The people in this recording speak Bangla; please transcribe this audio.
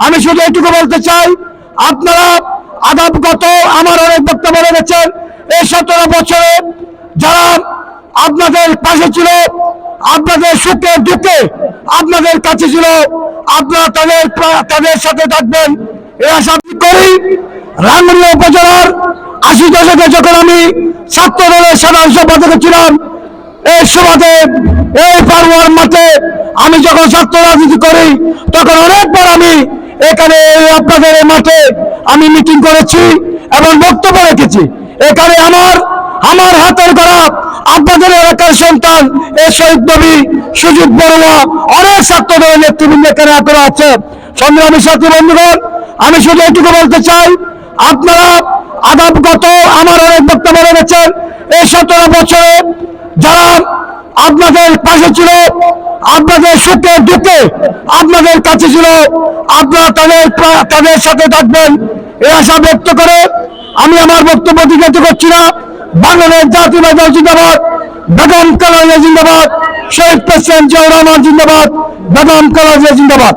আমি শুধু এটুকু বলতে চাই, আপনারা আদাবগত আমার অনেক বক্তব্য রেখেছেন। এই 17 বছরে যারা আপনাদের পাশে ছিল, আপনাদের সুখে দুঃখে আপনাদের কাছে ছিল, আপনারা তাদের সাথে থাকবেন এই আশা করি। রাঙ্গুনিয়া উপজেলার 80 দশকে যখন আমি ছাত্র দলের সাধারণ সম্পাদক ছিলাম, এই সুবাদে এই পারওয়ার মাঠে আমি যখন ছাত্র রাজনীতি করি, তখন অনেকবার আমি এখানে আপনাদের এই মাঠে আমি মিটিং করেছি এবং বক্তব্য রেখেছি। এখানে আমার হাতের গড়া আপনাদের এলাকার সন্তান এই শহীদ নবী সুজিত বড়ুয়া, অনেক ছাত্র দলের নেতৃবৃন্দ এখানে এখনো আছে। সংগ্রামী সাথী বন্ধুগণ, আমি শুধু এটুকু বলতে চাই, আপনারা আদাবগত আমার অনেক বক্তব্য রেখেছেন। এই 17 বছরে যারা আপনাদের পাশে ছিল, আপনাদের সুখে দুঃখে আপনাদের কাছে ছিল, আপনারা তাদের সাথে থাকবেন এই আশা ব্যক্ত করে আমি আমার বক্তব্য দীর্ঘায়িত করছি না। বাংলাদেশ জাতীয়তাবাদী দল জিন্দাবাদ, বেগম খালেদা জিয়া জিন্দাবাদ, শহীদ প্রেসিডেন্ট জিয়াউর রহমান জিন্দাবাদ, বেগম খালেদা জিয়া জিন্দাবাদ।